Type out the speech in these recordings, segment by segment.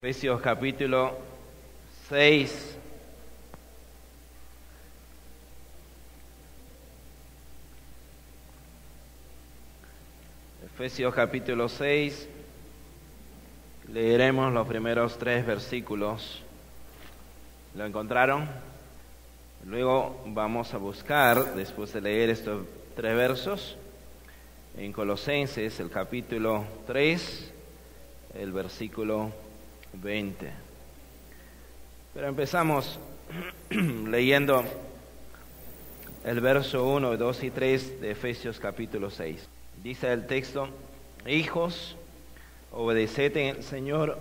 Efesios capítulo 6. Efesios capítulo 6. Leeremos los primeros 3 versículos. ¿Lo encontraron? Luego vamos a buscar, después de leer estos 3 versos, en Colosenses, el capítulo 3, el versículo 20. Pero empezamos leyendo el verso 1, 2 y 3 de Efesios capítulo 6. Dice el texto: Hijos, obedeced en el Señor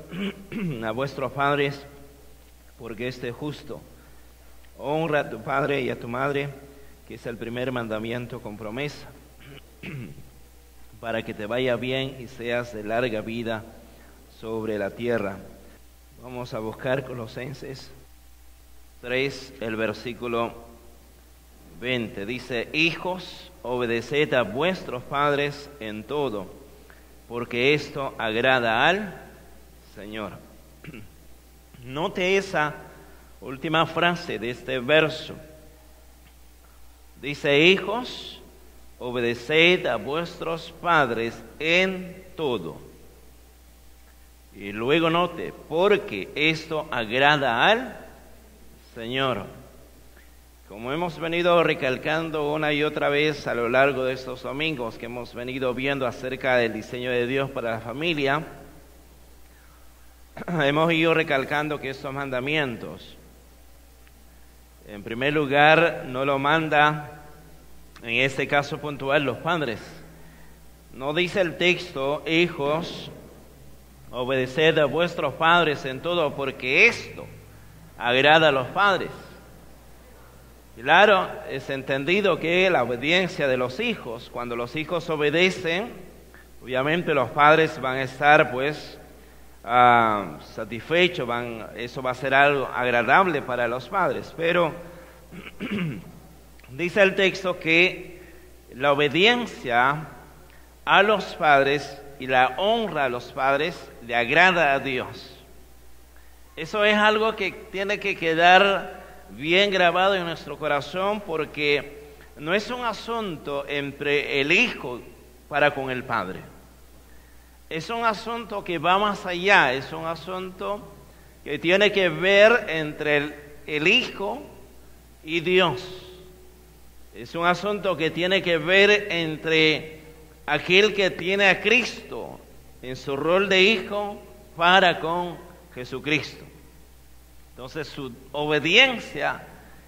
a vuestros padres, porque este es justo. Honra a tu padre y a tu madre, que es el primer mandamiento con promesa, para que te vaya bien y seas de larga vida sobre la tierra. Vamos a buscar Colosenses 3, el versículo 20. Dice: Hijos, obedeced a vuestros padres en todo, porque esto agrada al Señor. Note esa última frase de este verso. Dice: Hijos, obedeced a vuestros padres en todo. Y luego note: porque esto agrada al Señor. Como hemos venido recalcando una y otra vez a lo largo de estos domingos que hemos venido viendo acerca del diseño de Dios para la familia, hemos ido recalcando que estos mandamientos, en primer lugar, no lo manda, en este caso puntual, los padres. No dice el texto: hijos, obedeced a vuestros padres en todo, porque esto agrada a los padres. Claro, es entendido que la obediencia de los hijos, cuando los hijos obedecen, obviamente los padres van a estar satisfechos, eso va a ser algo agradable para los padres. Pero dice el texto que la obediencia a los padres y la honra a los padres le agrada a Dios. Eso es algo que tiene que quedar bien grabado en nuestro corazón, porque no es un asunto entre el hijo para con el padre. Es un asunto que va más allá, es un asunto que tiene que ver entre el hijo y Dios. Es un asunto que tiene que ver entre aquel que tiene a Cristo en su rol de hijo para con Jesucristo. Entonces su obediencia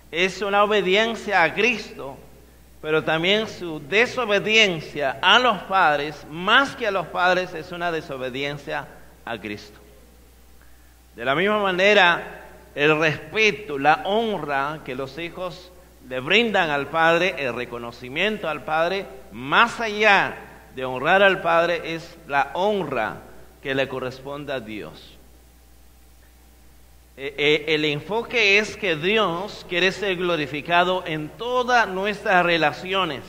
es una obediencia a Cristo, pero también su desobediencia a los padres, más que a los padres, es una desobediencia a Cristo. De la misma manera, el respeto, la honra que los hijos le brindan al Padre, el reconocimiento al Padre, más allá de honrar al Padre, es la honra que le corresponde a Dios. El enfoque es que Dios quiere ser glorificado en todas nuestras relaciones,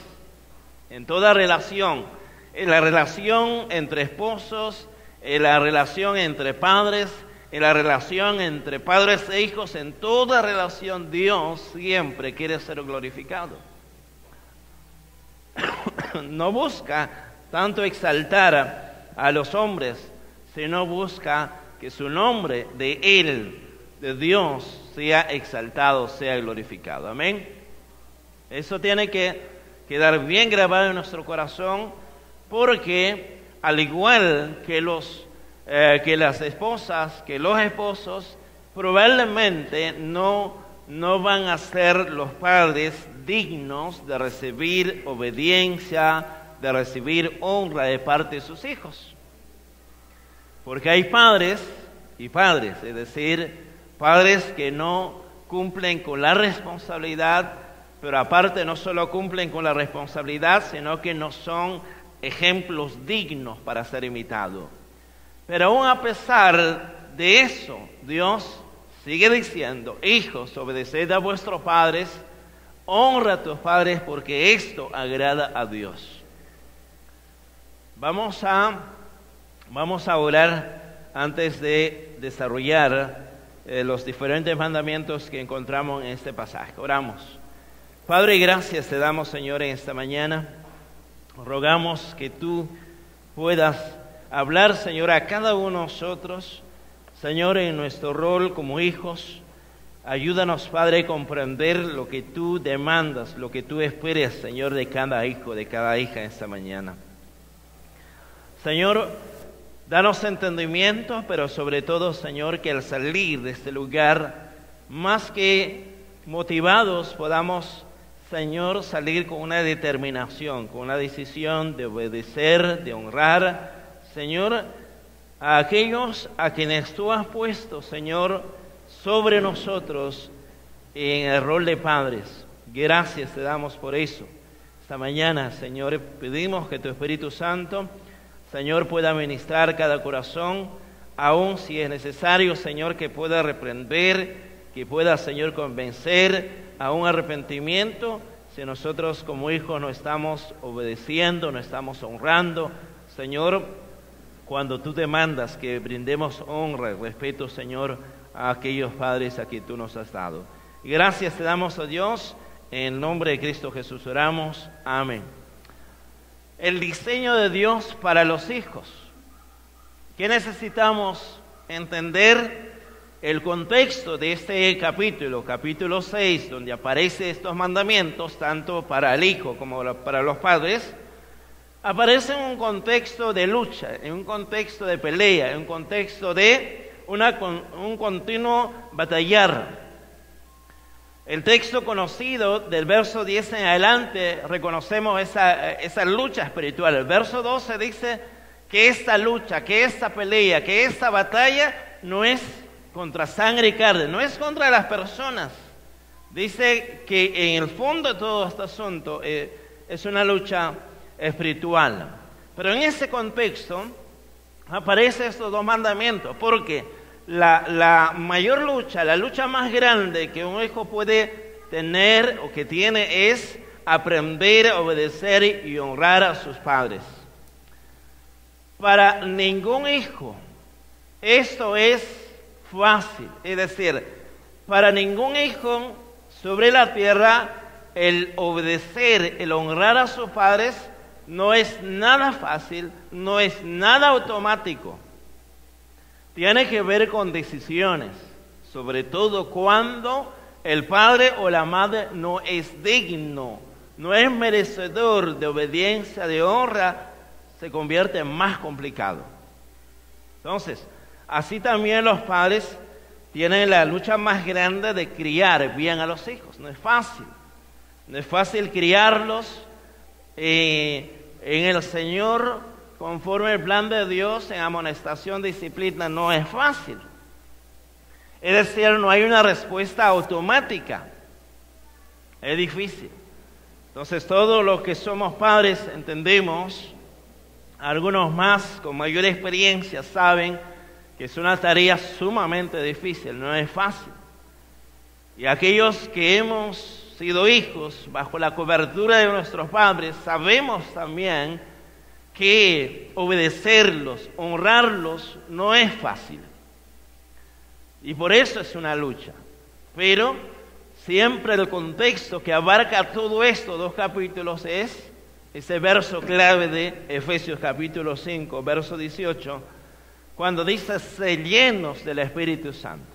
en toda relación, en la relación entre esposos, en la relación entre padres, en la relación entre padres e hijos, en toda relación Dios siempre quiere ser glorificado. No busca tanto exaltar a los hombres, sino busca que su nombre de Él, de Dios, sea exaltado, sea glorificado. Amén. Eso tiene que quedar bien grabado en nuestro corazón, porque al igual que las esposas, que los esposos, probablemente no van a ser los padres dignos de recibir obediencia, de recibir honra de parte de sus hijos. Porque hay padres y padres, es decir, padres que no cumplen con la responsabilidad, pero aparte no solo cumplen con la responsabilidad, sino que no son ejemplos dignos para ser imitados. Pero aún a pesar de eso, Dios sigue diciendo: hijos, obedeced a vuestros padres, honra a tus padres, porque esto agrada a Dios. Vamos a orar antes de desarrollar los diferentes mandamientos que encontramos en este pasaje. Oramos. Padre, gracias te damos, Señor, en esta mañana. Rogamos que tú puedas hablar, Señor, a cada uno de nosotros, Señor, en nuestro rol como hijos. Ayúdanos, Padre, a comprender lo que tú demandas, lo que tú esperas, Señor, de cada hijo, de cada hija esta mañana. Señor, danos entendimiento, pero sobre todo, Señor, que al salir de este lugar, más que motivados, podamos, Señor, salir con una determinación, con una decisión de obedecer, de honrar, Señor, a aquellos a quienes tú has puesto, Señor, sobre nosotros en el rol de padres. Gracias te damos por eso. Esta mañana, Señor, pedimos que tu Espíritu Santo, Señor, pueda ministrar cada corazón, aun si es necesario, Señor, que pueda reprender, que pueda, Señor, convencer a un arrepentimiento, si nosotros como hijos no estamos obedeciendo, no estamos honrando, Señor, cuando tú demandas que brindemos honra y respeto, Señor, a aquellos padres a quien tú nos has dado. Y gracias te damos a Dios, en el nombre de Cristo Jesús oramos, amén. El diseño de Dios para los hijos. ¿Qué necesitamos entender? El contexto de este capítulo 6, donde aparecen estos mandamientos, tanto para el hijo como para los padres, aparece en un contexto de lucha, en un contexto de pelea, en un contexto de un continuo batallar. El texto conocido del verso 10 en adelante, reconocemos esa lucha espiritual. El verso 12 dice que esta lucha, que esta pelea, que esta batalla no es contra sangre y carne, no es contra las personas. Dice que en el fondo de todo este asunto es una lucha espiritual. Pero en ese contexto aparecen estos dos mandamientos, porque la mayor lucha, la lucha más grande que un hijo puede tener o que tiene es aprender a obedecer y honrar a sus padres. Para ningún hijo esto es fácil, es decir, para ningún hijo sobre la tierra el obedecer, el honrar a sus padres no es nada fácil, no es nada automático. Tiene que ver con decisiones, sobre todo cuando el padre o la madre no es digno, no es merecedor de obediencia, de honra, se convierte en más complicado. Entonces, así también los padres tienen la lucha más grande de criar bien a los hijos. No es fácil. No es fácil criarlos en el Señor conforme el plan de Dios, en amonestación, disciplina. No es fácil. Es decir, no hay una respuesta automática. Es difícil. Entonces, todos los que somos padres entendemos, algunos más con mayor experiencia saben que es una tarea sumamente difícil, no es fácil. Y aquellos que hemos sido hijos bajo la cobertura de nuestros padres, sabemos también que obedecerlos, honrarlos, no es fácil. Y por eso es una lucha. Pero siempre el contexto que abarca todo esto, 2 capítulos, es ese verso clave de Efesios capítulo 5, verso 18, cuando dice, sé llenos del Espíritu Santo.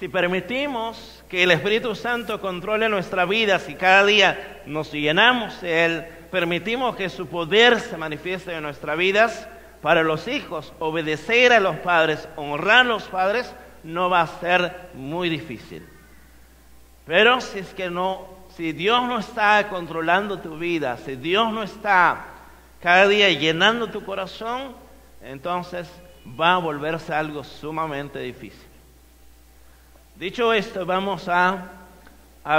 Si permitimos que el Espíritu Santo controle nuestra vida, si cada día nos llenamos de Él, permitimos que su poder se manifieste en nuestras vidas, para los hijos, obedecer a los padres, honrar a los padres, no va a ser muy difícil. Pero si Dios no está controlando tu vida, si Dios no está cada día llenando tu corazón, entonces va a volverse algo sumamente difícil. Dicho esto, vamos a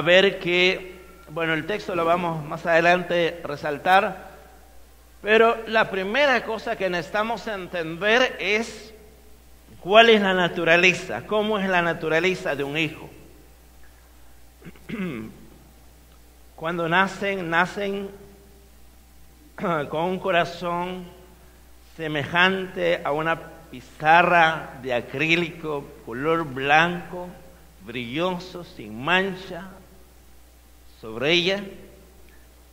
ver que, bueno, el texto lo vamos más adelante a resaltar, pero la primera cosa que necesitamos entender es cuál es la naturaleza, cómo es la naturaleza de un hijo. Cuando nacen con un corazón semejante a una pizarra de acrílico color blanco, brilloso, sin mancha sobre ella,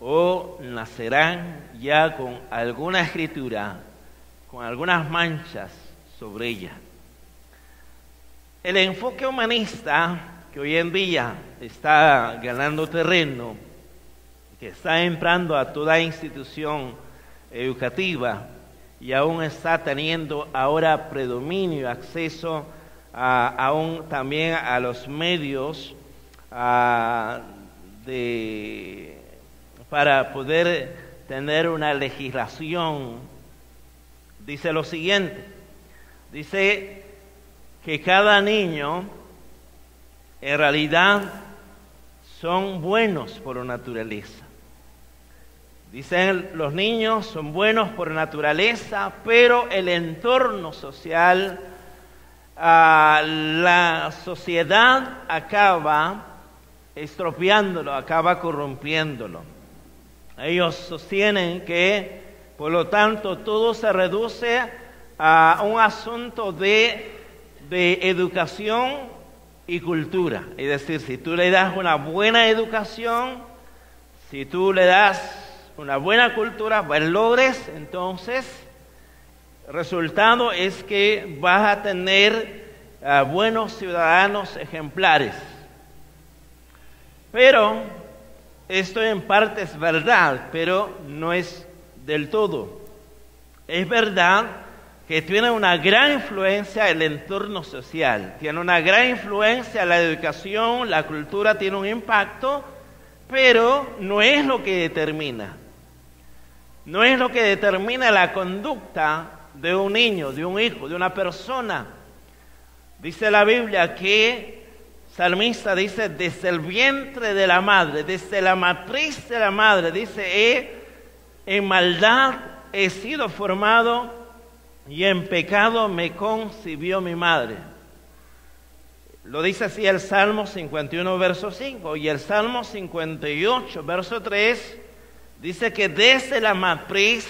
o nacerán ya con alguna escritura, con algunas manchas sobre ella. El enfoque humanista que hoy en día está ganando terreno, que está entrando a toda institución educativa y aún está teniendo ahora predominio, acceso aún también a los medios para poder tener una legislación, dice lo siguiente, dice que cada niño en realidad son buenos por naturaleza. Dicen, los niños son buenos por naturaleza, pero el entorno social, la sociedad acaba estropeándolo, acaba corrompiéndolo. Ellos sostienen que, por lo tanto, todo se reduce a un asunto de educación y cultura. Es decir, si tú le das una buena educación, si tú le das una buena cultura, valores, entonces el resultado es que vas a tener buenos ciudadanos ejemplares. Pero esto en parte es verdad, pero no es del todo. Es verdad que tiene una gran influencia el entorno social, tiene una gran influencia la educación, la cultura tiene un impacto, pero no es lo que determina. No es lo que determina la conducta de un niño, de un hijo, de una persona. Dice la Biblia que, salmista dice, desde el vientre de la madre, desde la matriz de la madre, dice, en maldad he sido formado y en pecado me concibió mi madre. Lo dice así el Salmo 51, verso 5, y el Salmo 58, verso 3, dice que desde la matriz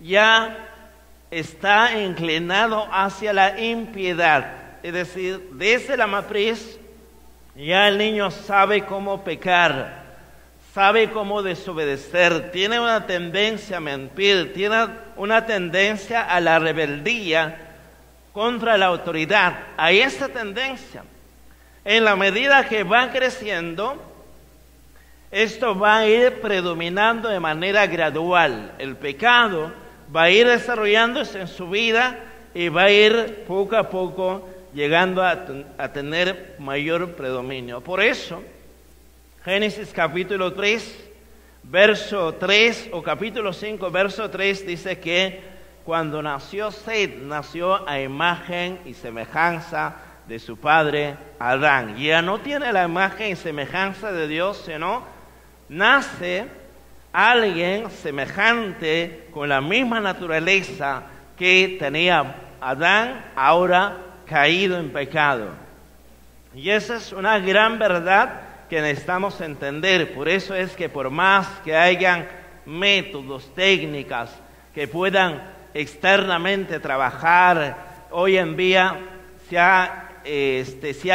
ya está inclinado hacia la impiedad. Es decir, desde la matriz ya el niño sabe cómo pecar, sabe cómo desobedecer, tiene una tendencia a mentir, tiene una tendencia a la rebeldía contra la autoridad. Hay esta tendencia. En la medida que va creciendo, esto va a ir predominando de manera gradual. El pecado va a ir desarrollándose en su vida y va a ir poco a poco llegando a tener mayor predominio. Por eso, Génesis capítulo 3, verso 3, o capítulo 5, verso 3, dice que cuando nació Set, nació a imagen y semejanza de su padre Adán. Ya no tiene la imagen y semejanza de Dios, sino nace alguien semejante con la misma naturaleza que tenía Adán, ahora caído en pecado. Y esa es una gran verdad que necesitamos entender. Por eso es que por más que hayan métodos, técnicas que puedan externamente trabajar, hoy en día se ha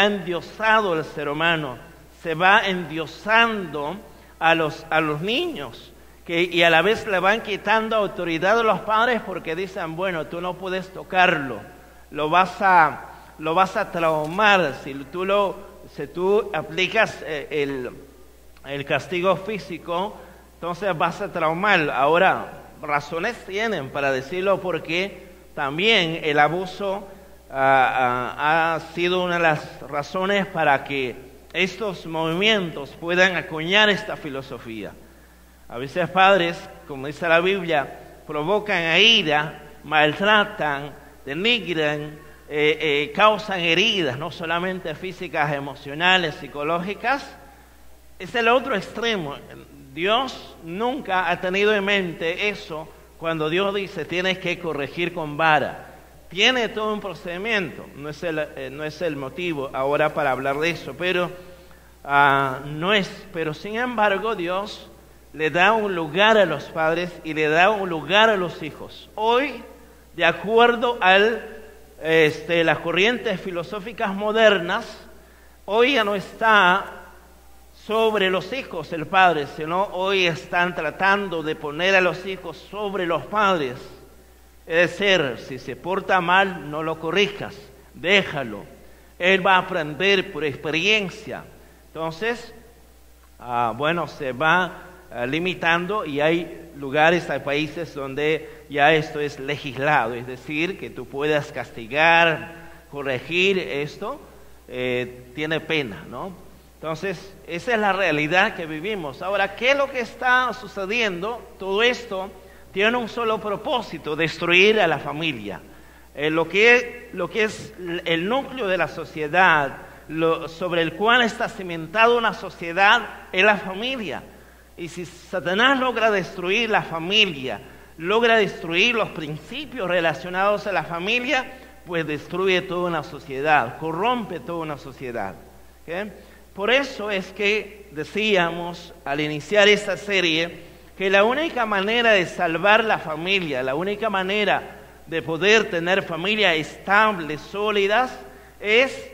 endiosado el ser humano, se va endiosando a los niños, y a la vez le van quitando autoridad a los padres porque dicen, bueno, tú no puedes tocarlo, lo vas a traumar, si tú aplicas el castigo físico, entonces vas a traumar. Ahora, razones tienen para decirlo, porque también el abuso ha sido una de las razones para que estos movimientos puedan acuñar esta filosofía. A veces padres, como dice la Biblia, provocan ira, maltratan, denigran, causan heridas, no solamente físicas, emocionales, psicológicas. Es el otro extremo. Dios nunca ha tenido en mente eso cuando Dios dice tienes que corregir con vara. Tiene todo un procedimiento, no es el motivo ahora para hablar de eso, pero pero sin embargo Dios le da un lugar a los padres y le da un lugar a los hijos. Hoy, de acuerdo al las corrientes filosóficas modernas, hoy ya no está sobre los hijos el padre, sino hoy están tratando de poner a los hijos sobre los padres. Es decir, si se porta mal, no lo corrijas, déjalo. Él va a aprender por experiencia. Entonces, se va limitando, y hay lugares, hay países donde ya esto es legislado, es decir, que tú puedas castigar, corregir esto, tiene pena, ¿no? Entonces, esa es la realidad que vivimos. Ahora, ¿qué es lo que está sucediendo? Todo esto tiene un solo propósito: destruir a la familia. Lo que es el núcleo de la sociedad, sobre el cual está cimentada una sociedad, es la familia. Y si Satanás logra destruir la familia, logra destruir los principios relacionados a la familia, pues destruye toda una sociedad, corrompe toda una sociedad. ¿Okay? Por eso es que decíamos al iniciar esta serie que la única manera de salvar la familia, la única manera de poder tener familias estables, sólidas, es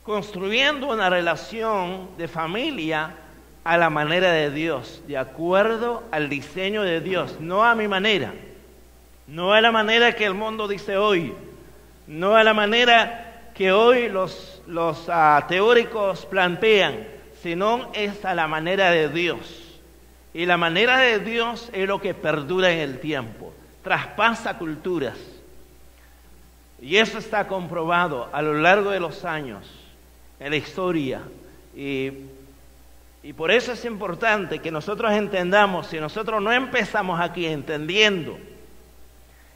construyendo una relación de familia a la manera de Dios, de acuerdo al diseño de Dios, no a mi manera, no a la manera que el mundo dice hoy, no a la manera que hoy los teóricos plantean, sino es a la manera de Dios. Y la manera de Dios es lo que perdura en el tiempo, traspasa culturas. Y eso está comprobado a lo largo de los años, en la historia. Y por eso es importante que nosotros entendamos, si nosotros no empezamos aquí entendiendo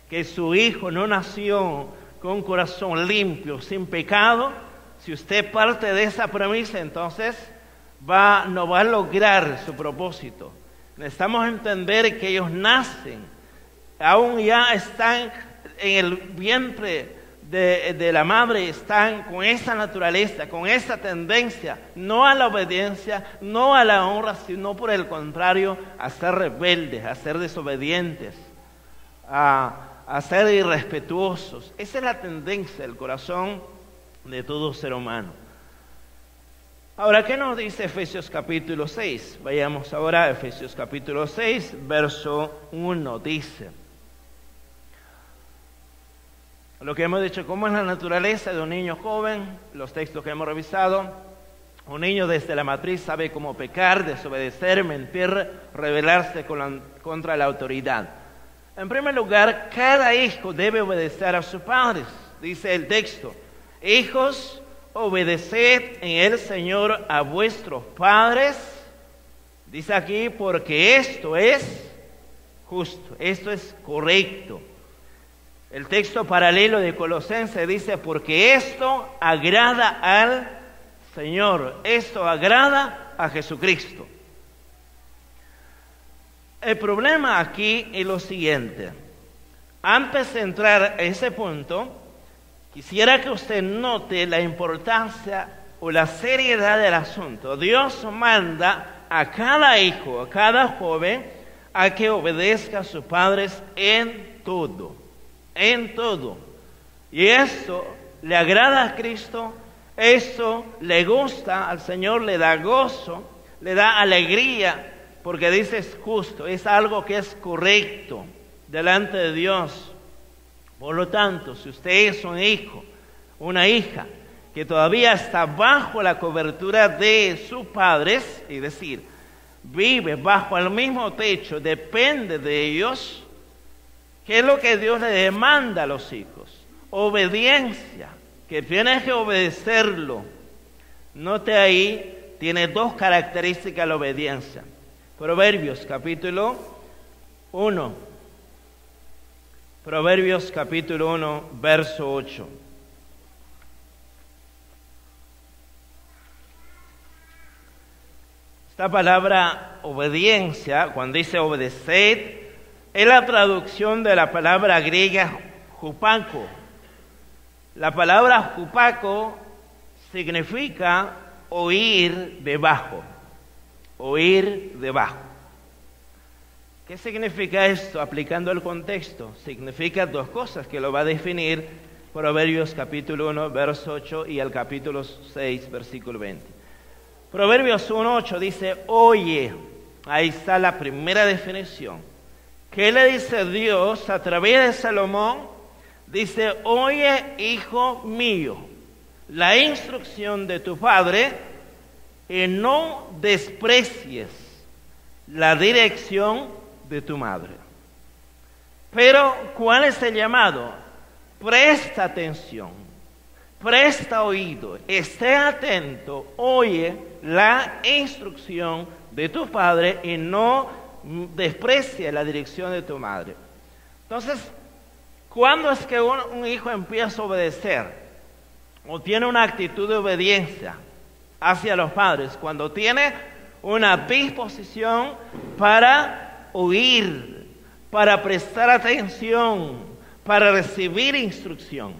que su hijo no nació con un corazón limpio, sin pecado, si usted parte de esa premisa, entonces no va a lograr su propósito. Necesitamos entender que ellos nacen, aún ya están en el vientre de la madre, están con esa naturaleza, con esa tendencia, no a la obediencia, no a la honra, sino por el contrario, a ser rebeldes, a ser desobedientes, a ser irrespetuosos. Esa es la tendencia del corazón de todo ser humano. Ahora, ¿qué nos dice Efesios capítulo 6? Vayamos ahora a Efesios capítulo 6, verso 1, dice: lo que hemos dicho, ¿cómo es la naturaleza de un niño joven? Los textos que hemos revisado. Un niño desde la matriz sabe cómo pecar, desobedecer, mentir, rebelarse contra la autoridad. En primer lugar, cada hijo debe obedecer a sus padres. Dice el texto: hijos, obedeced en el Señor a vuestros padres. Dice aquí, porque esto es justo, esto es correcto. El texto paralelo de Colosenses dice, porque esto agrada al Señor, esto agrada a Jesucristo. El problema aquí es lo siguiente. Antes de entrar a ese punto, quisiera que usted note la importancia o la seriedad del asunto. Dios manda a cada hijo, a cada joven, a que obedezca a sus padres en todo. En todo. Y esto le agrada a Cristo, esto le gusta al Señor, le da gozo, le da alegría, porque dice es justo, es algo que es correcto delante de Dios. Por lo tanto, si usted es un hijo, una hija, que todavía está bajo la cobertura de sus padres, es decir, vive bajo el mismo techo, depende de ellos, ¿qué es lo que Dios le demanda a los hijos? Obediencia, que tienes que obedecerlo. Note ahí, tiene dos características la obediencia. Proverbios capítulo 1. Proverbios capítulo 1, verso 8. Esta palabra obediencia, cuando dice obedecer, es la traducción de la palabra griega hupako. La palabra hupako significa oír debajo. Oír debajo. ¿Qué significa esto? Aplicando el contexto, significa dos cosas que lo va a definir Proverbios capítulo 1, verso 8 y el capítulo 6, versículo 20. Proverbios 1, 8 dice, oye, ahí está la primera definición. ¿Qué le dice Dios a través de Salomón? Dice, oye, hijo mío, la instrucción de tu padre y no desprecies la dirección de tu madre. Pero, ¿cuál es el llamado? Presta atención, presta oído, esté atento, oye la instrucción de tu padre y no desprecie la dirección de tu madre. Entonces, ¿cuándo es que un hijo empieza a obedecer o tiene una actitud de obediencia hacia los padres? Cuando tiene una disposición para oír, para prestar atención, para recibir instrucción.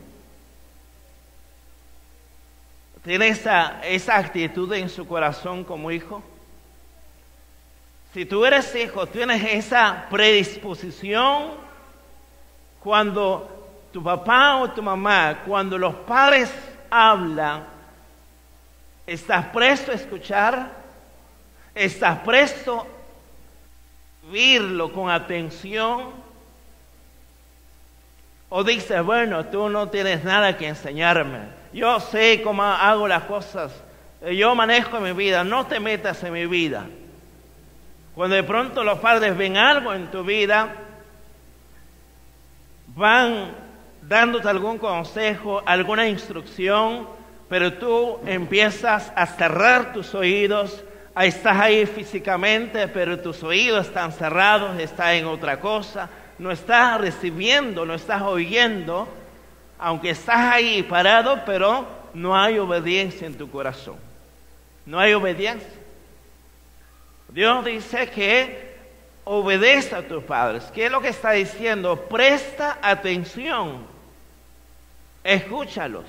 ¿Tiene esa actitud en su corazón como hijo? Si tú eres hijo, tienes esa predisposición cuando tu papá o tu mamá, cuando los padres hablan, ¿estás presto a escuchar? ¿Estás presto a oírlo con atención? ¿O dices, bueno, tú no tienes nada que enseñarme? Yo sé cómo hago las cosas. Yo manejo mi vida, no te metas en mi vida. Cuando de pronto los padres ven algo en tu vida, van dándote algún consejo, alguna instrucción, pero tú empiezas a cerrar tus oídos. Estás ahí físicamente, pero tus oídos están cerrados, estás en otra cosa. No estás recibiendo, no estás oyendo, aunque estás ahí parado, pero no hay obediencia en tu corazón. No hay obediencia. Dios dice que obedece a tus padres. ¿Qué es lo que está diciendo? Presta atención. Escúchalos.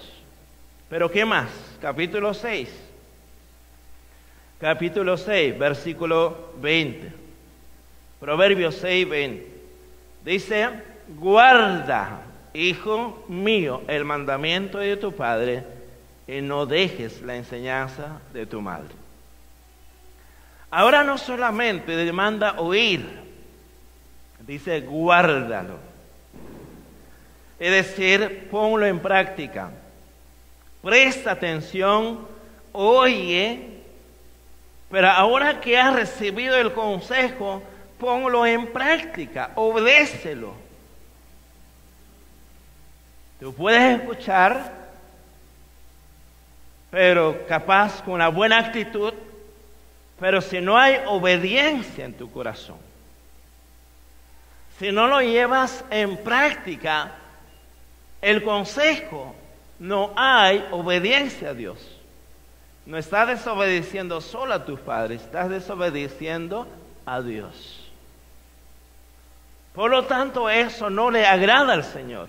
¿Pero qué más? Capítulo 6. Capítulo 6, versículo 20. Proverbios 6, 20. Dice, guarda, hijo mío, el mandamiento de tu padre y no dejes la enseñanza de tu madre. Ahora no solamente demanda oír, dice guárdalo. Es decir, ponlo en práctica. Presta atención, oye, pero ahora que has recibido el consejo, ponlo en práctica, obedécelo. Tú puedes escuchar, pero capaz con una buena actitud, pero si no hay obediencia en tu corazón, si no lo llevas en práctica, el consejo, no hay obediencia a Dios. No estás desobedeciendo solo a tus padres, estás desobedeciendo a Dios. Por lo tanto, eso no le agrada al Señor.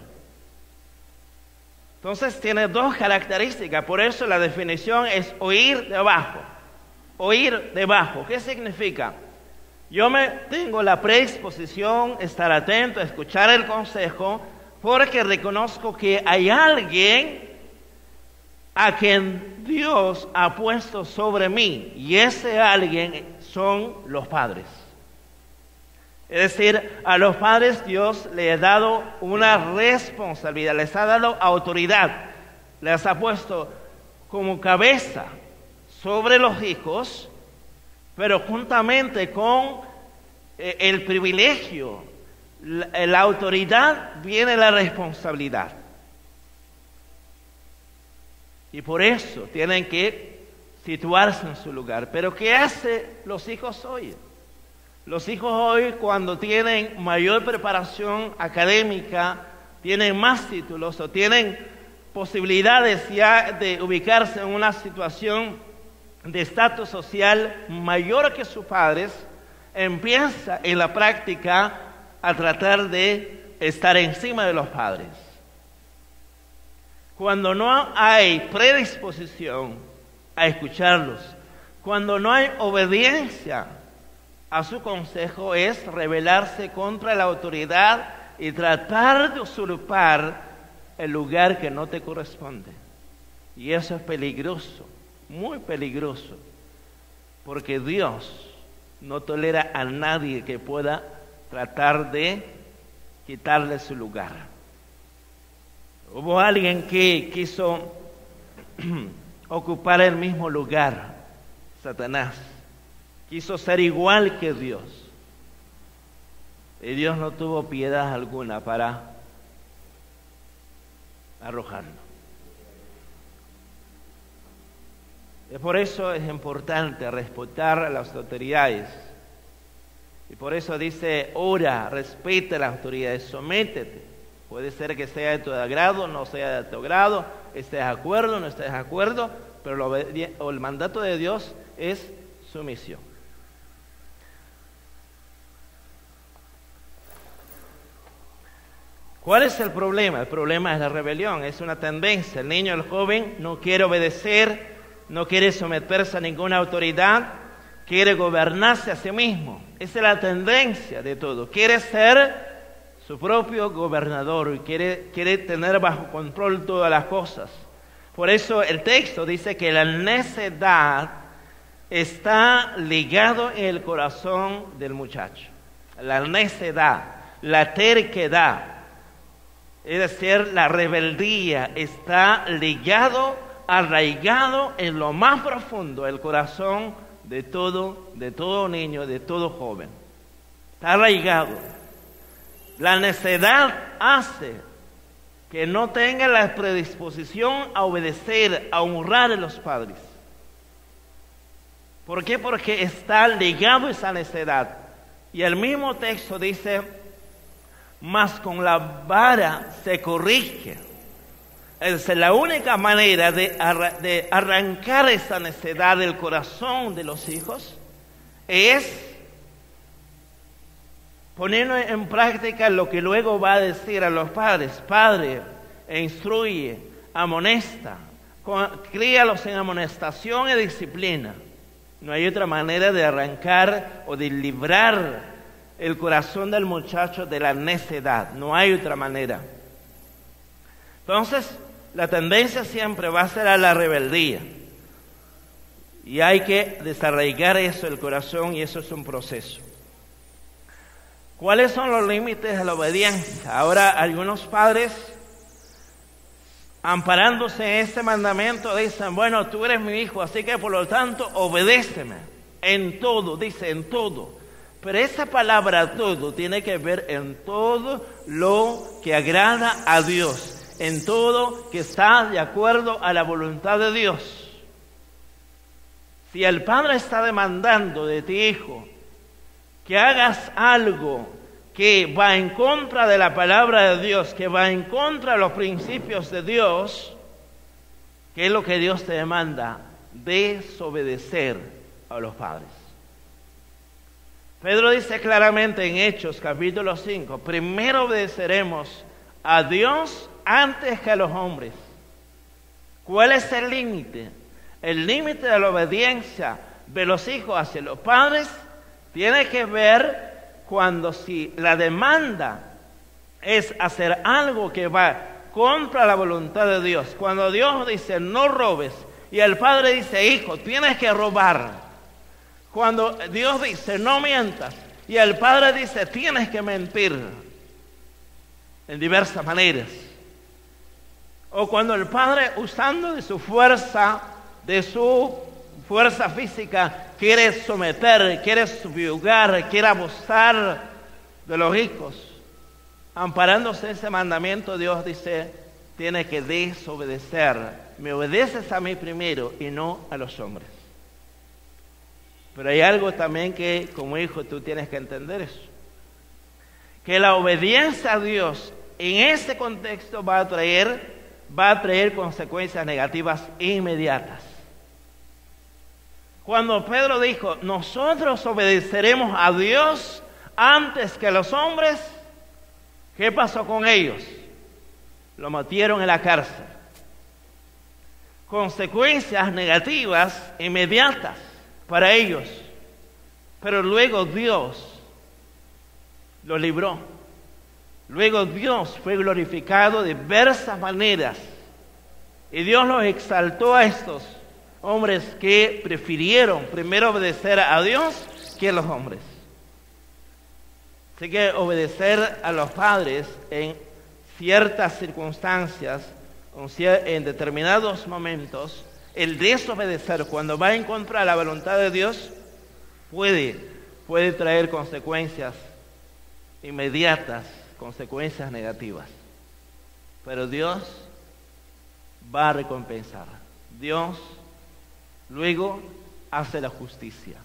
Entonces tiene dos características, por eso la definición es oír de abajo. Oír de abajo, ¿qué significa? Yo tengo la predisposición, estar atento, a escuchar el consejo, porque reconozco que hay alguien a quien Dios ha puesto sobre mí, y ese alguien son los padres. Es decir, a los padres Dios les ha dado una responsabilidad, les ha dado autoridad, les ha puesto como cabeza sobre los hijos, pero juntamente con el privilegio, la autoridad, viene la responsabilidad. Y por eso tienen que situarse en su lugar. Pero ¿qué hacen los hijos hoy? Los hijos hoy, cuando tienen mayor preparación académica, tienen más títulos o tienen posibilidades ya de ubicarse en una situación de estatus social mayor que sus padres, empieza en la práctica a tratar de estar encima de los padres. Cuando no hay predisposición a escucharlos, cuando no hay obediencia a su consejo, es rebelarse contra la autoridad y tratar de usurpar el lugar que no te corresponde. Y eso es peligroso, muy peligroso, porque Dios no tolera a nadie que pueda tratar de quitarle su lugar. Hubo alguien que quiso ocupar el mismo lugar, Satanás. Quiso ser igual que Dios. Y Dios no tuvo piedad alguna para arrojarlo. Y por eso es importante respetar a las autoridades. Y por eso dice, ora, respeta a las autoridades, sométete. Puede ser que sea de tu agrado, no sea de tu agrado, estés de acuerdo, no estés de acuerdo, pero el mandato de Dios es sumisión. ¿Cuál es el problema? El problema es la rebelión, es una tendencia. El niño, el joven, no quiere obedecer, no quiere someterse a ninguna autoridad, quiere gobernarse a sí mismo. Esa es la tendencia de todo. Quiere ser su propio gobernador y quiere tener bajo control todas las cosas. Por eso el texto dice que la necedad está ligado en el corazón del muchacho. La necedad, la terquedad, es decir, la rebeldía está arraigado en lo más profundo del corazón de todo niño, de todo joven. Está arraigado. La necedad hace que no tenga la predisposición a obedecer, a honrar a los padres. ¿Por qué? Porque está ligado a esa necedad. Y el mismo texto dice, mas con la vara se corrige. Es la única manera de arrancar esa necedad del corazón de los hijos es poniendo en práctica lo que luego va a decir a los padres. Padre, instruye, amonesta, críalos en amonestación y disciplina. No hay otra manera de arrancar o de librar el corazón del muchacho de la necedad. No hay otra manera. Entonces, la tendencia siempre va a ser a la rebeldía. Y hay que desarraigar eso del corazón y eso es un proceso. ¿Cuáles son los límites de la obediencia? Ahora, algunos padres, amparándose en este mandamiento, dicen, bueno, tú eres mi hijo, así que por lo tanto, obedéceme en todo, dice en todo. Pero esa palabra todo tiene que ver en todo lo que agrada a Dios, en todo que está de acuerdo a la voluntad de Dios. Si el Padre está demandando de ti, hijo, que hagas algo que va en contra de la palabra de Dios, que va en contra de los principios de Dios, ¿qué es lo que Dios te demanda? Desobedecer a los padres. Pedro dice claramente en Hechos capítulo 5, primero obedeceremos a Dios antes que a los hombres. ¿Cuál es el límite? El límite de la obediencia de los hijos hacia los padres tiene que ver cuando si la demanda es hacer algo que va contra la voluntad de Dios. Cuando Dios dice no robes y el padre dice hijo tienes que robar. Cuando Dios dice no mientas y el padre dice tienes que mentir en diversas maneras. O cuando el padre usando de su fuerza física quiere someter, quiere subyugar, quiere abusar de los hijos. Amparándose en ese mandamiento, Dios dice, tiene que desobedecer. Me obedeces a mí primero y no a los hombres. Pero hay algo también que como hijo tú tienes que entender eso. Que la obediencia a Dios en ese contexto va a traer consecuencias negativas inmediatas. Cuando Pedro dijo, nosotros obedeceremos a Dios antes que a los hombres, ¿qué pasó con ellos? Lo metieron en la cárcel. Consecuencias negativas inmediatas para ellos. Pero luego Dios los libró. Luego Dios fue glorificado de diversas maneras. Y Dios los exaltó a estos hombres que prefirieron primero obedecer a Dios que a los hombres. Así que obedecer a los padres en ciertas circunstancias, en determinados momentos, el desobedecer cuando va en contra de la voluntad de Dios, puede traer consecuencias inmediatas, consecuencias negativas. Pero Dios va a recompensar. Dios luego hace la justicia.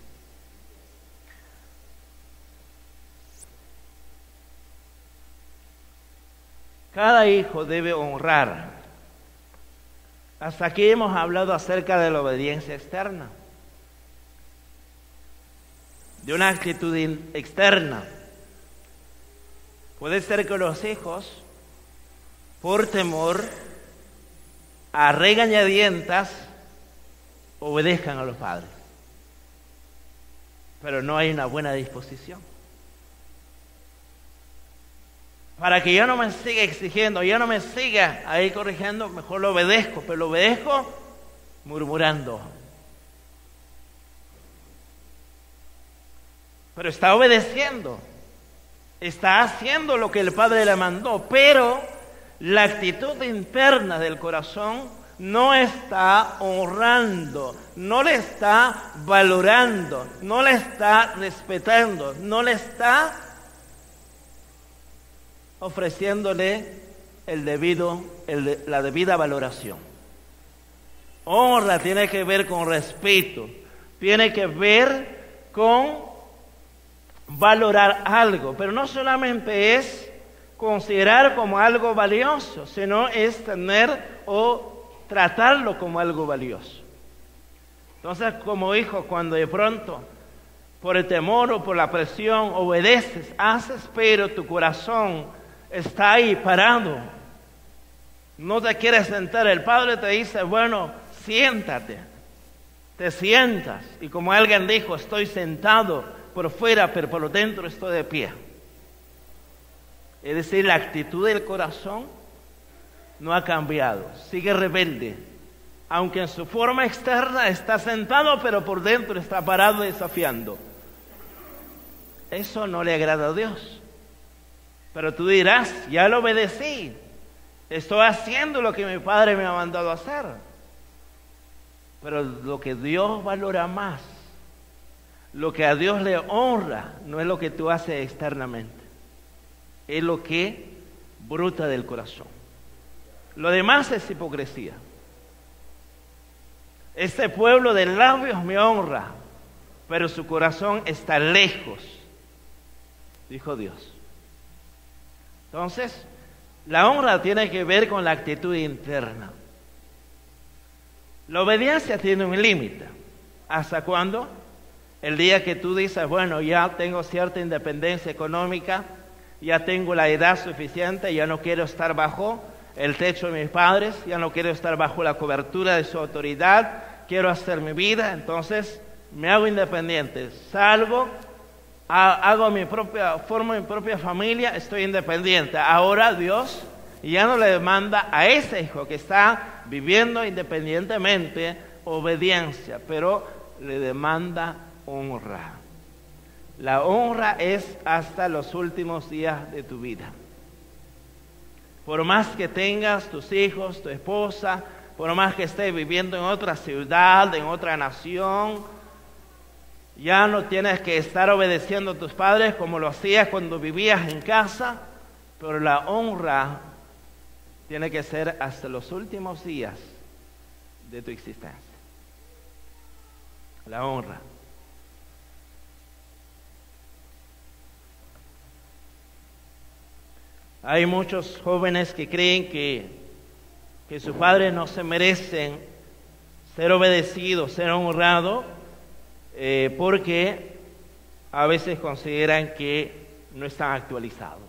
Cada hijo debe honrar. Hasta aquí hemos hablado acerca de la obediencia externa, de una actitud externa. Puede ser que los hijos, por temor a regañadientas, obedezcan a los padres, pero no hay una buena disposición. Para que yo no me siga exigiendo, yo no me siga ahí corrigiendo, mejor lo obedezco, pero lo obedezco murmurando. Pero está obedeciendo, está haciendo lo que el Padre le mandó, pero la actitud interna del corazón no está honrando, no le está valorando, no le está respetando, no le está ofreciéndole la debida valoración. Honra tiene que ver con respeto, tiene que ver con valorar algo, pero no solamente es considerar como algo valioso, sino es tener o tratarlo como algo valioso. Entonces, como hijo, cuando de pronto por el temor o por la presión obedeces, haces, pero tu corazón está ahí parado, no te quieres sentar, el Padre te dice, bueno, siéntate, te sientas, y como alguien dijo, estoy sentado por fuera, pero por dentro estoy de pie. Es decir, la actitud del corazón no ha cambiado, sigue rebelde, aunque en su forma externa está sentado, pero por dentro está parado desafiando. Eso no le agrada a Dios. Pero tú dirás, ya lo obedecí, estoy haciendo lo que mi Padre me ha mandado a hacer. Pero lo que Dios valora más, lo que a Dios le honra, no es lo que tú haces externamente, es lo que brota del corazón. Lo demás es hipocresía. Este pueblo de labios me honra, pero su corazón está lejos, dijo Dios. Entonces, la honra tiene que ver con la actitud interna. La obediencia tiene un límite. ¿Hasta cuándo? El día que tú dices, bueno, ya tengo cierta independencia económica, ya tengo la edad suficiente, ya no quiero estar bajo el techo de mis padres, ya no quiero estar bajo la cobertura de su autoridad, quiero hacer mi vida, entonces me hago independiente, salgo, formo mi propia familia, estoy independiente. Ahora Dios ya no le demanda a ese hijo que está viviendo independientemente obediencia, pero le demanda honra. La honra es hasta los últimos días de tu vida. Por más que tengas tus hijos, tu esposa, por más que estés viviendo en otra ciudad, en otra nación, ya no tienes que estar obedeciendo a tus padres como lo hacías cuando vivías en casa, pero la honra tiene que ser hasta los últimos días de tu existencia. La honra. Hay muchos jóvenes que creen que sus padres no se merecen ser obedecidos, ser honrados, porque a veces consideran que no están actualizados.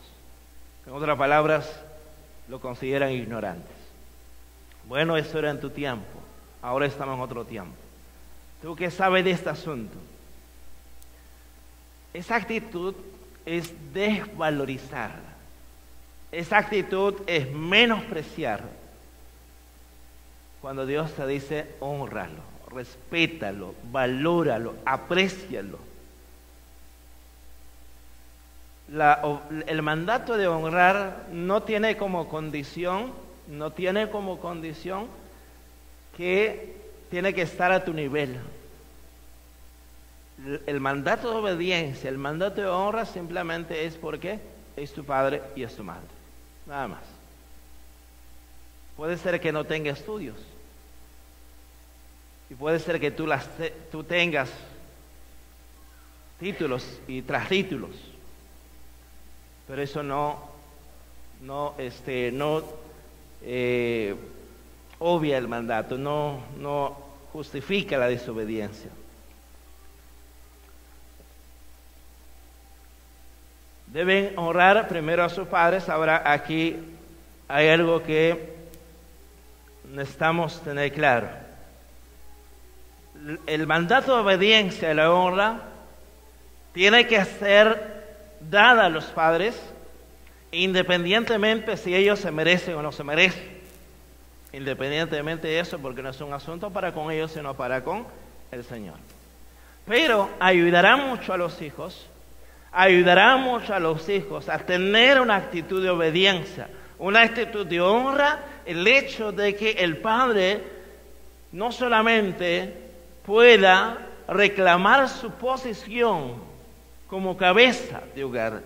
En otras palabras, lo consideran ignorantes. Bueno, eso era en tu tiempo, ahora estamos en otro tiempo. ¿Tú qué sabes de este asunto? Esa actitud es desvalorizar esa actitud es menospreciar cuando Dios te dice hónralo, respétalo, valóralo, aprécialo. El mandato de honrar no tiene como condición que tiene que estar a tu nivel. El mandato de obediencia, el mandato de honra simplemente es porque es tu padre y es tu madre. Nada más. Puede ser que no tenga estudios. Y puede ser que tú tengas títulos y tras títulos. Pero eso no obvia el mandato, no justifica la desobediencia. Deben honrar primero a sus padres. Ahora aquí hay algo que necesitamos tener claro. El mandato de obediencia y la honra tiene que ser dada a los padres, independientemente si ellos se merecen o no se merecen. Independientemente de eso, porque no es un asunto para con ellos, sino para con el Señor. Pero ayudará mucho a los hijos a tener una actitud de obediencia, una actitud de honra, el hecho de que el padre no solamente pueda reclamar su posición como cabeza de hogar,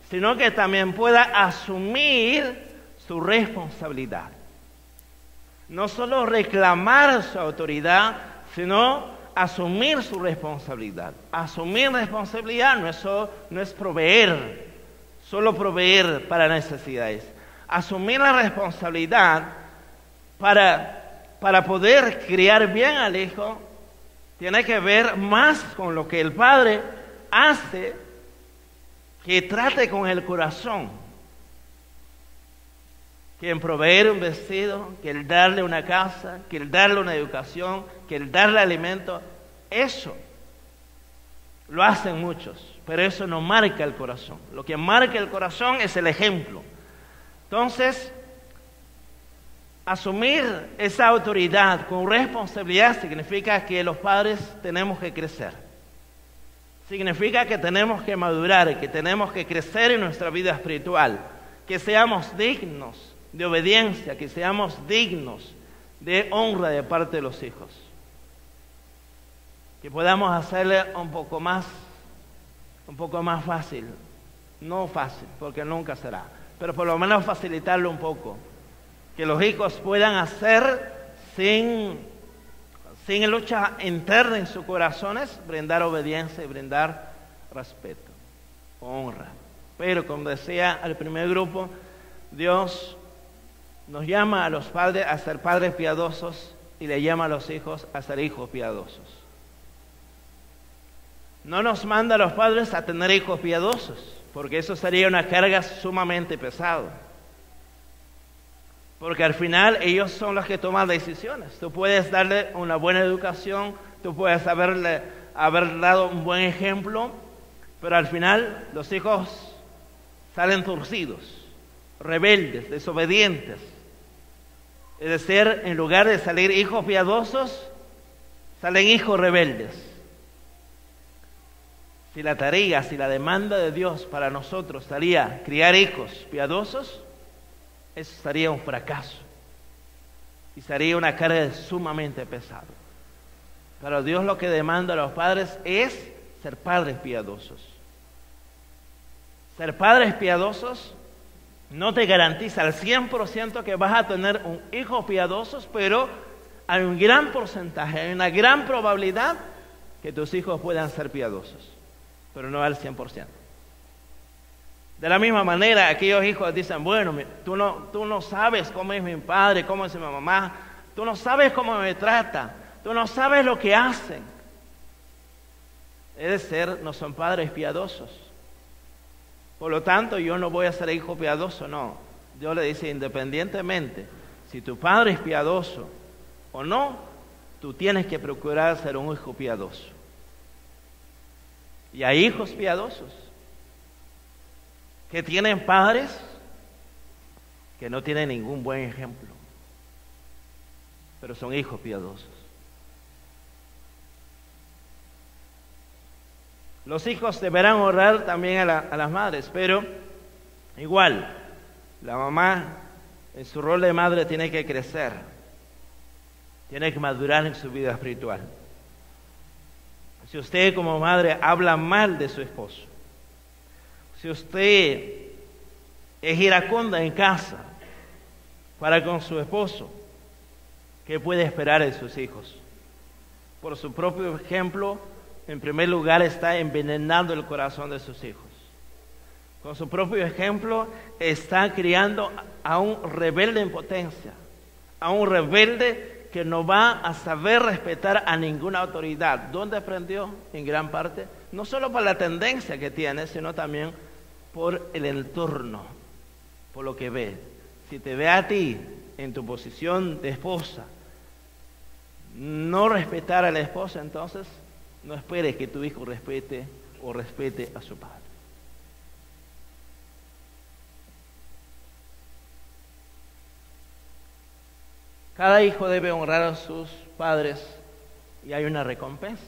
sino que también pueda asumir su responsabilidad. No solo reclamar su autoridad, sino asumir su responsabilidad. Asumir responsabilidad no es proveer, solo proveer para necesidades. Asumir la responsabilidad para poder criar bien al hijo tiene que ver más con lo que el padre hace, que trate con el corazón, que en proveer un vestido, que el darle una casa, que el darle una educación, que el darle alimento. Eso lo hacen muchos, pero eso no marca el corazón. Lo que marca el corazón es el ejemplo. Entonces, asumir esa autoridad con responsabilidad significa que los padres tenemos que crecer. Significa que tenemos que madurar, que tenemos que crecer en nuestra vida espiritual, que seamos dignos de obediencia, que seamos dignos de honra de parte de los hijos. Que podamos hacerle un poco más fácil. No fácil, porque nunca será, pero por lo menos facilitarlo un poco. Que los hijos puedan hacer sin lucha interna en sus corazones, brindar obediencia y brindar respeto, honra. Pero como decía el primer grupo, Dios nos llama a los padres a ser padres piadosos y le llama a los hijos a ser hijos piadosos. No nos manda a los padres a tener hijos piadosos, porque eso sería una carga sumamente pesada. Porque al final ellos son los que toman decisiones. Tú puedes darle una buena educación, tú puedes haber dado un buen ejemplo, pero al final los hijos salen torcidos, rebeldes, desobedientes. Es decir, en lugar de salir hijos piadosos, salen hijos rebeldes. Si la tarea, si la demanda de Dios para nosotros sería criar hijos piadosos, eso sería un fracaso y sería una carga sumamente pesada. Pero Dios lo que demanda a los padres es ser padres piadosos. Ser padres piadosos no te garantiza al 100% que vas a tener un hijo piadoso, pero hay un gran porcentaje, hay una gran probabilidad que tus hijos puedan ser piadosos, pero no al 100%. De la misma manera, aquellos hijos dicen, bueno, tú no sabes cómo es mi padre, cómo es mi mamá, tú no sabes cómo me trata, tú no sabes lo que hacen. Es decir, no son padres piadosos. Por lo tanto, yo no voy a ser hijo piadoso, no. Dios le dice, independientemente, si tu padre es piadoso o no, tú tienes que procurar ser un hijo piadoso. Y hay hijos piadosos que tienen padres que no tienen ningún buen ejemplo, pero son hijos piadosos. Los hijos deberán honrar también a las madres, pero igual, la mamá en su rol de madre tiene que crecer, tiene que madurar en su vida espiritual. Si usted como madre habla mal de su esposo, si usted es iracunda en casa para con su esposo, ¿qué puede esperar de sus hijos? Por su propio ejemplo, en primer lugar, está envenenando el corazón de sus hijos. Con su propio ejemplo, está criando a un rebelde en potencia, a un rebelde que no va a saber respetar a ninguna autoridad. ¿Dónde aprendió? En gran parte, no solo por la tendencia que tiene, sino también por el entorno, por lo que ve. Si te ve a ti en tu posición de esposa, no respetar a la esposa, entonces no esperes que tu hijo respete a su padre. Cada hijo debe honrar a sus padres y hay una recompensa.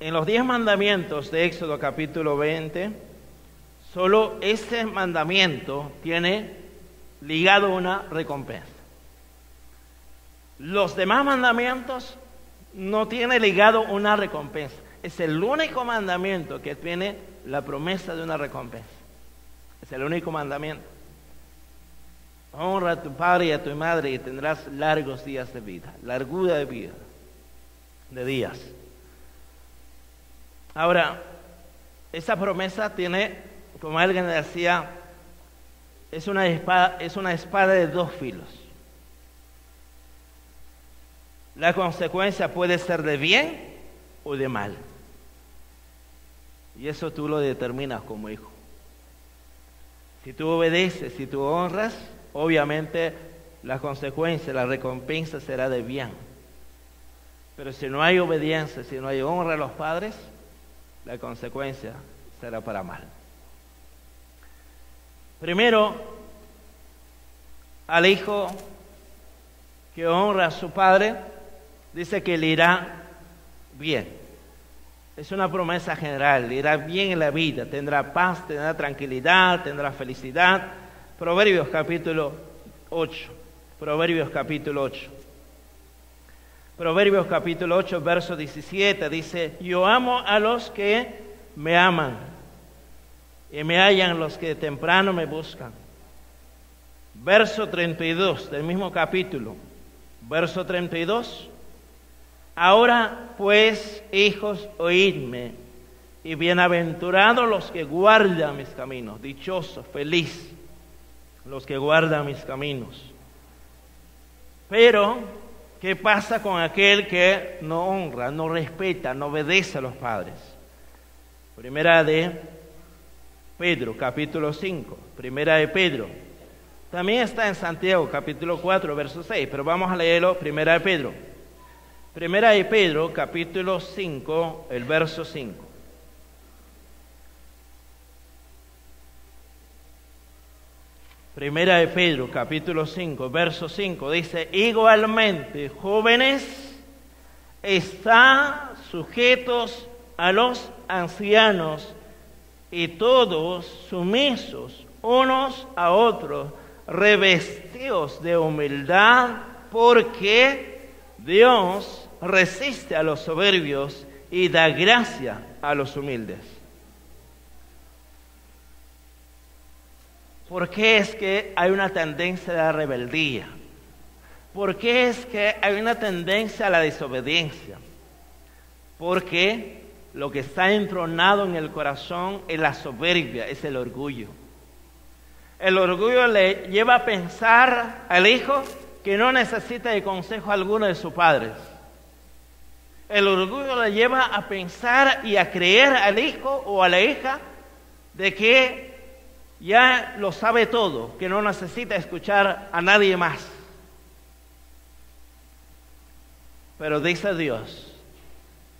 En los 10 mandamientos de Éxodo capítulo 20, solo este mandamiento tiene ligado una recompensa. Los demás mandamientos no tienen ligado una recompensa. Es el único mandamiento que tiene la promesa de una recompensa. Es el único mandamiento. Honra a tu padre y a tu madre y tendrás largos días de vida, largura de vida, de días. Ahora, esa promesa tiene, como alguien decía, es una espada de 2 filos. La consecuencia puede ser de bien o de mal. Y eso tú lo determinas como hijo. Si tú obedeces, si tú honras, obviamente la consecuencia, la recompensa será de bien. Pero si no hay obediencia, si no hay honra a los padres, la consecuencia será para mal. Primero, al hijo que honra a su padre, dice que le irá bien. Es una promesa general, le irá bien en la vida, tendrá paz, tendrá tranquilidad, tendrá felicidad. Proverbios capítulo 8. Proverbios capítulo 8. Proverbios capítulo 8, verso 17 dice: yo amo a los que me aman y me hallan los que temprano me buscan. Verso 32 del mismo capítulo. Verso 32. Ahora pues, hijos, oídme, y bienaventurados los que guardan mis caminos, dichosos, feliz los que guardan mis caminos. Pero, ¿qué pasa con aquel que no honra, no respeta, no obedece a los padres? Primera de Pedro, capítulo 5. Primera de Pedro. También está en Santiago, capítulo 4, verso 6. Pero vamos a leerlo, Primera de Pedro. Primera de Pedro, capítulo 5, el verso 5. Primera de Pedro, capítulo 5, verso 5, dice: igualmente, jóvenes, están sujetos a los ancianos y todos sumisos unos a otros, revestidos de humildad, porque Dios resiste a los soberbios y da gracia a los humildes. ¿Por qué es que hay una tendencia a la rebeldía? ¿Por qué es que hay una tendencia a la desobediencia? Porque lo que está entronado en el corazón es la soberbia, es el orgullo. El orgullo le lleva a pensar al hijo que no necesita de consejo alguno de sus padres. El orgullo le lleva a pensar y a creer al hijo o a la hija de que ya lo sabe todo, que no necesita escuchar a nadie más. Pero dice Dios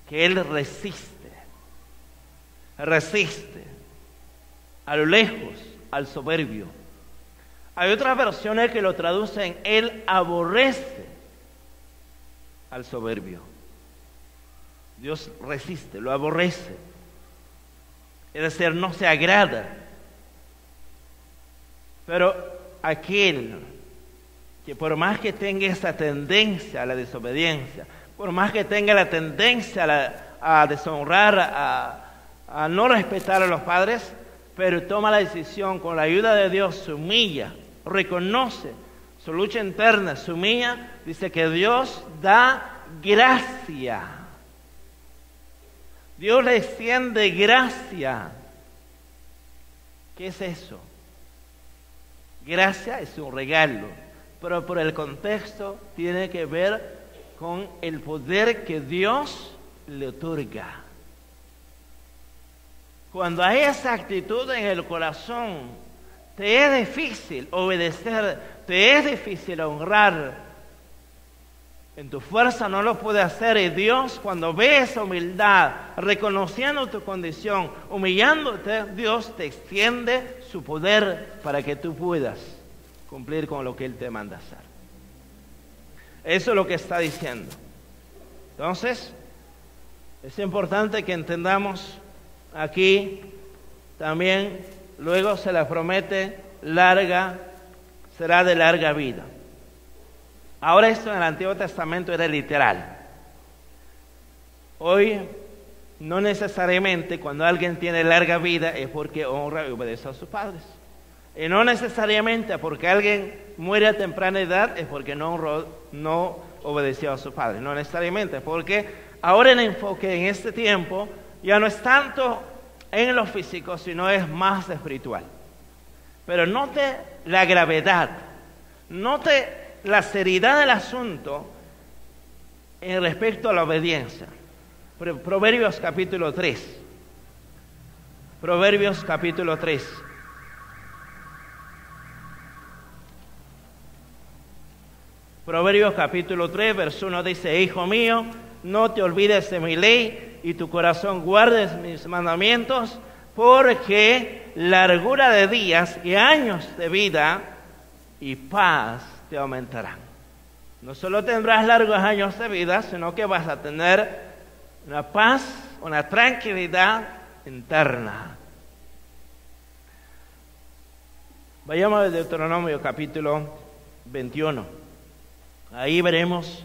que Él resiste a lo lejos al soberbio, Hay otras versiones que lo traducen: Él aborrece al soberbio. Dios resiste, lo aborrece. Es decir, no se agrada. Pero aquel que por más que tenga esa tendencia a la desobediencia, por más que tenga la tendencia a deshonrar, a no respetar a los padres, pero toma la decisión, con la ayuda de Dios, se humilla, reconoce su lucha interna, se humilla, dice que Dios da gracia. Dios le extiende gracia. ¿Qué es eso? Gracia es un regalo, pero por el contexto tiene que ver con el poder que Dios le otorga. Cuando hay esa actitud en el corazón, te es difícil obedecer, te es difícil honrar. En tu fuerza no lo puede hacer, y Dios, cuando ve esa humildad, reconociendo tu condición, humillándote, Dios te extiende su poder para que tú puedas cumplir con lo que Él te manda hacer. Eso es lo que está diciendo. Entonces, es importante que entendamos aquí también, luego se le promete será de larga vida. Ahora esto en el Antiguo Testamento era literal. Hoy no necesariamente cuando alguien tiene larga vida es porque honra y obedece a sus padres. Y no necesariamente porque alguien muere a temprana edad es porque no obedeció a sus padres. No necesariamente, porque ahora el enfoque en este tiempo ya no es tanto en lo físico, sino es más espiritual. Pero note la gravedad, note la seriedad del asunto en respecto a la obediencia. Proverbios capítulo 3. Proverbios capítulo 3. Proverbios capítulo 3, verso 1 dice: Hijo mío, no te olvides de mi ley, y tu corazón guardes mis mandamientos, porque largura de días y años de vida y paz te aumentarán. No solo tendrás largos años de vida, sino que vas a tener una paz, una tranquilidad interna. Vayamos a Deuteronomio capítulo 21. Ahí veremos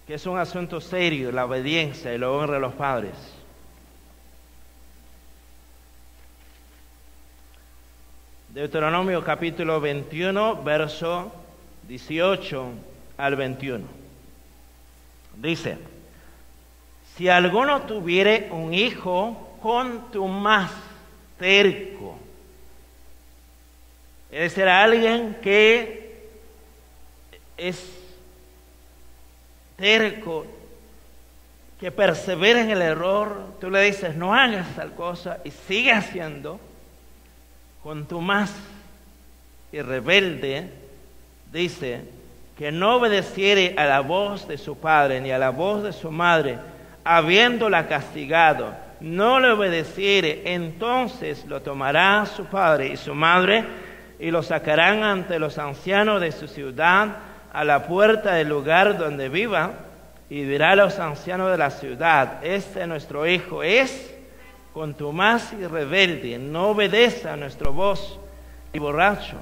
que es un asunto serio, la obediencia y la honra a los padres. Deuteronomio capítulo 21, verso 18 al 21. Dice: si alguno tuviere un hijo contumaz, terco, es decir, alguien que es terco, que persevera en el error, tú le dices no hagas tal cosa y sigue haciendo, contumaz y rebelde, dice que no obedeciere a la voz de su padre ni a la voz de su madre, habiéndola castigado, no le obedeciere, entonces lo tomará su padre y su madre y lo sacarán ante los ancianos de su ciudad a la puerta del lugar donde viva, y dirá a los ancianos de la ciudad: este nuestro hijo es contumaz y rebelde, no obedece a nuestra voz, y borracho.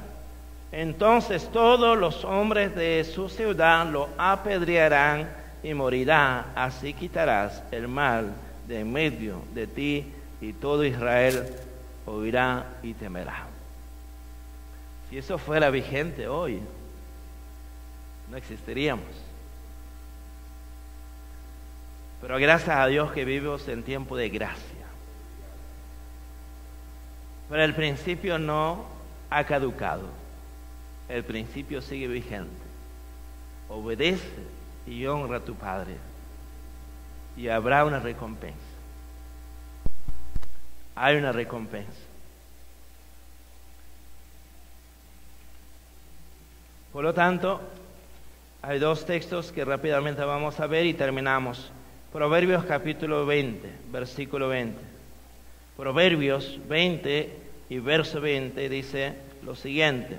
Entonces todos los hombres de su ciudad lo apedrearán y morirá. Así quitarás el mal de en medio de ti, y todo Israel oirá y temerá. Si eso fuera vigente hoy, no existiríamos. Pero gracias a Dios que vivimos en tiempo de gracia. Pero el principio no ha caducado. El principio sigue vigente. Obedece y honra a tu padre, y habrá una recompensa. Hay una recompensa. Por lo tanto, hay dos textos que rápidamente vamos a ver y terminamos. Proverbios capítulo 20, versículo 20. Proverbios 20 y verso 20 dice: lo siguiente.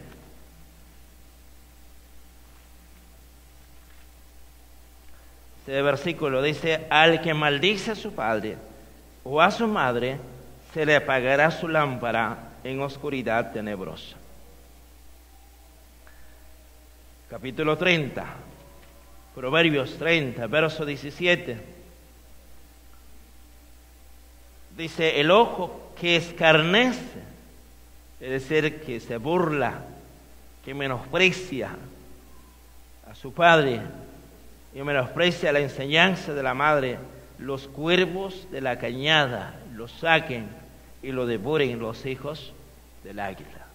Este versículo dice: al que maldice a su padre o a su madre, se le apagará su lámpara en oscuridad tenebrosa. Capítulo 30, Proverbios 30, verso 17. Dice: el ojo que escarnece, es decir, que se burla, que menosprecia a su padre y menosprecia la enseñanza de la madre, los cuervos de la cañada lo saquen y lo devoren los hijos del águila.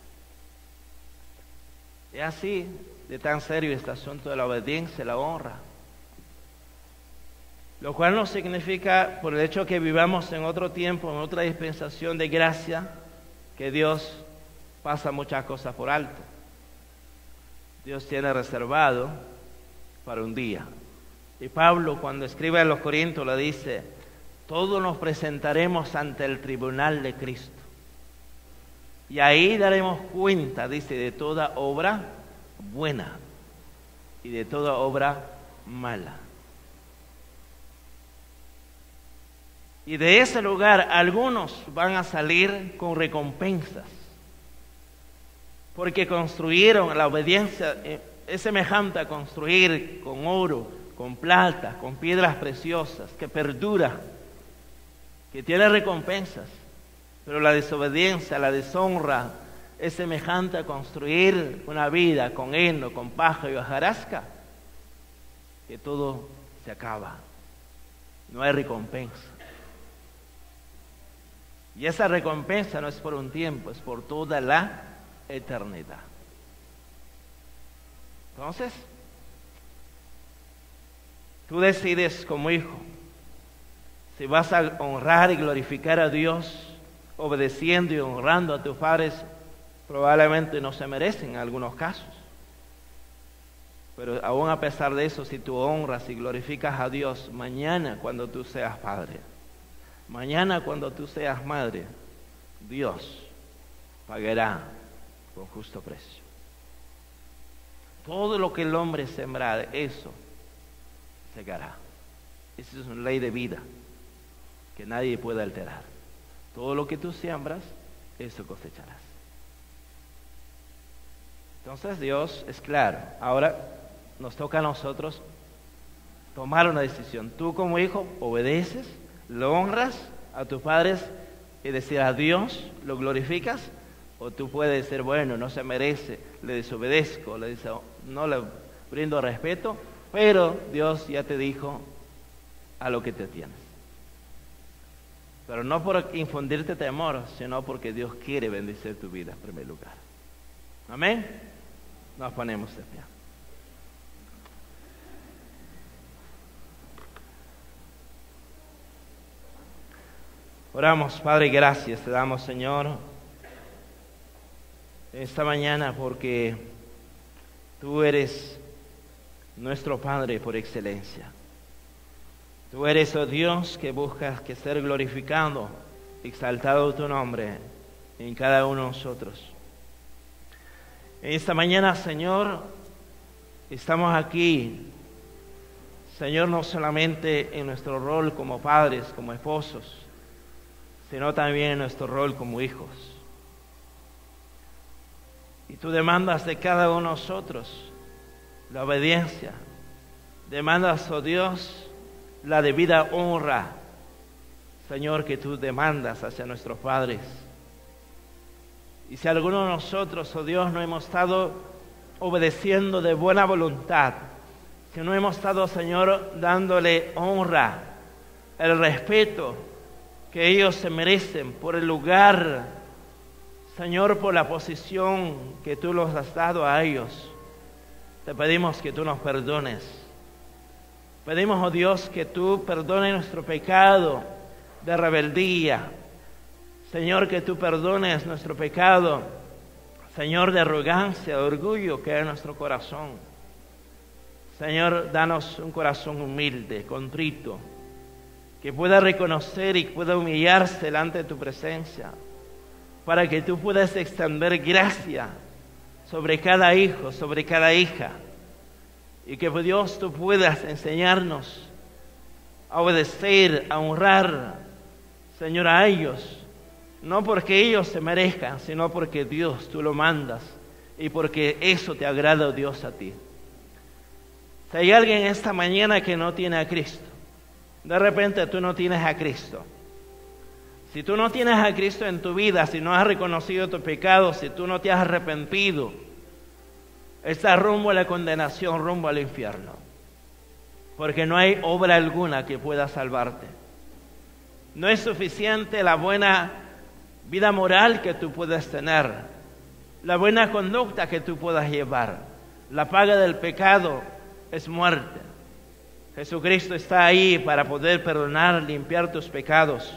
Es así de tan serio este asunto de la obediencia y la honra. Lo cual no significa, por el hecho que vivamos en otro tiempo, en otra dispensación de gracia, que Dios pasa muchas cosas por alto. Dios tiene reservado para un día. Y Pablo, cuando escribe a los Corintios, le dice: todos nos presentaremos ante el tribunal de Cristo. Y ahí daremos cuenta, dice, de toda obra buena y de toda obra mala. Y de ese lugar algunos van a salir con recompensas, porque construyeron la obediencia, es semejante a construir con oro, con plata, con piedras preciosas, que perdura, que tiene recompensas. Pero la desobediencia, la deshonra, es semejante a construir una vida con heno, con paja y hojarasca, que todo se acaba, no hay recompensa. Y esa recompensa no es por un tiempo, es por toda la eternidad. Entonces, tú decides como hijo si vas a honrar y glorificar a Dios obedeciendo y honrando a tus padres. Probablemente no se merecen en algunos casos, pero aún a pesar de eso, si tú honras y glorificas a Dios, mañana cuando tú seas padre, mañana cuando tú seas madre, Dios pagará con justo precio. Todo lo que el hombre sembra, eso segará. Esa es una ley de vida que nadie puede alterar. Todo lo que tú siembras, eso cosecharás. Entonces Dios es claro. Ahora nos toca a nosotros tomar una decisión. Tú como hijo obedeces, lo honras a tus padres y decir a Dios, lo glorificas, o tú puedes decir, bueno, no se merece, le desobedezco, no le brindo respeto, pero Dios ya te dijo a lo que te tienes. Pero no por infundirte temor, sino porque Dios quiere bendecir tu vida en primer lugar. Amén. Nos ponemos de pie. Oramos. Padre, gracias te damos, Señor, esta mañana, porque tú eres nuestro Padre por excelencia. Tú eres, oh Dios, que buscas que ser glorificado, exaltado tu nombre en cada uno de nosotros. Esta mañana, Señor, estamos aquí, Señor, no solamente en nuestro rol como padres, como esposos, sino también en nuestro rol como hijos. Y tú demandas de cada uno de nosotros la obediencia. Demandas, oh Dios, la debida honra, Señor, que tú demandas hacia nuestros padres. Y si alguno de nosotros, oh Dios, no hemos estado obedeciendo de buena voluntad, si no hemos estado, Señor, dándole honra, el respeto que ellos se merecen por el lugar, Señor, por la posición que tú los has dado a ellos, te pedimos que tú nos perdones. Pedimos, oh Dios, que tú perdones nuestro pecado de rebeldía. Señor, que tú perdones nuestro pecado, Señor, de arrogancia, de orgullo que hay en nuestro corazón. Señor, danos un corazón humilde, contrito, que pueda reconocer y pueda humillarse delante de tu presencia. para que tú puedas extender gracia sobre cada hijo, sobre cada hija. Y que Dios tú puedas enseñarnos a obedecer, a honrar, Señor, a ellos. No porque ellos se merezcan, sino porque Dios tú lo mandas y porque eso te agrada, Dios, a ti. Si hay alguien esta mañana que no tiene a Cristo, de repente tú no tienes a Cristo. Si tú no tienes a Cristo en tu vida, si no has reconocido tu pecado, si tú no te has arrepentido, estás rumbo a la condenación, rumbo al infierno. Porque no hay obra alguna que pueda salvarte. No es suficiente la buena vida moral que tú puedas tener, la buena conducta que tú puedas llevar. La paga del pecado es muerte. Jesucristo está ahí para poder perdonar, limpiar tus pecados.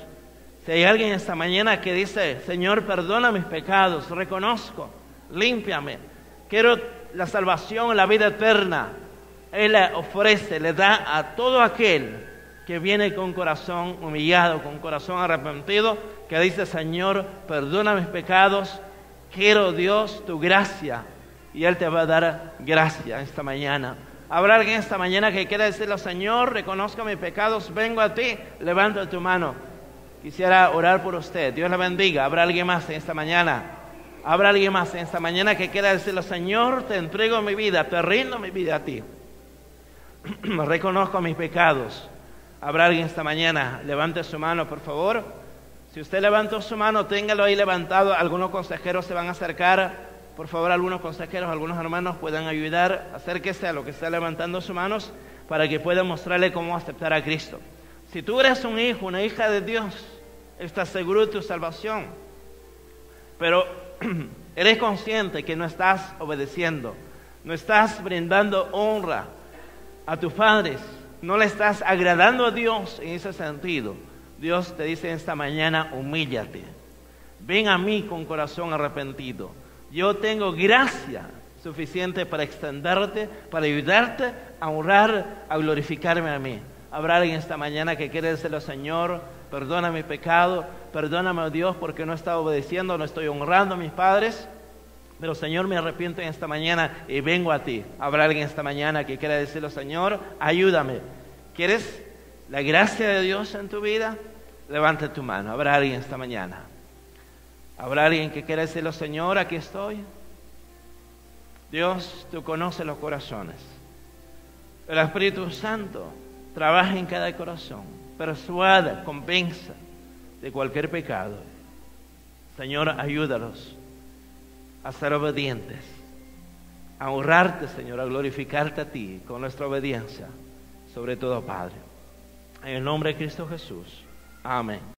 Si hay alguien esta mañana que dice, Señor, perdona mis pecados, reconozco, límpiame, quiero la salvación, la vida eterna, Él la ofrece, le da a todo aquel que viene con corazón humillado, con corazón arrepentido, que dice, Señor, perdona mis pecados, quiero, Dios, tu gracia, y Él te va a dar gracia esta mañana. Habrá alguien esta mañana que quiera decirle, Señor, reconozco mis pecados, vengo a ti, levanta tu mano. Quisiera orar por usted. Dios le bendiga. ¿Habrá alguien más en esta mañana? ¿Habrá alguien más en esta mañana que quiera decirle, Señor, te entrego mi vida, te rindo mi vida a ti? Reconozco mis pecados. ¿Habrá alguien esta mañana? Levante su mano, por favor. Si usted levantó su mano, téngalo ahí levantado. Algunos consejeros se van a acercar. Por favor, algunos consejeros, algunos hermanos puedan ayudar. Acérquese a lo que está levantando sus manos para que pueda mostrarle cómo aceptar a Cristo. Si tú eres un hijo, una hija de Dios, estás seguro de tu salvación, pero eres consciente que no estás obedeciendo, no estás brindando honra a tus padres, no le estás agradando a Dios en ese sentido. Dios te dice esta mañana, humíllate, ven a mí con corazón arrepentido. Yo tengo gracia suficiente para extenderte, para ayudarte a honrar, a glorificarme a mí. Habrá alguien esta mañana que quiere decirle, Señor, perdona mi pecado, perdóname, oh Dios, porque no he estado obedeciendo, no estoy honrando a mis padres, pero Señor, me arrepiento en esta mañana y vengo a ti. Habrá alguien esta mañana que quiera decirle, Señor, ayúdame. ¿Quieres la gracia de Dios en tu vida? Levanta tu mano. Habrá alguien esta mañana. Habrá alguien que quiera decirle, Señor, aquí estoy. Dios, tú conoces los corazones. El Espíritu Santo trabaja en cada corazón, persuada, convenza de cualquier pecado. Señor, ayúdalos a ser obedientes, a honrarte, Señor, a glorificarte a ti con nuestra obediencia, sobre todo, Padre. En el nombre de Cristo Jesús. Amén.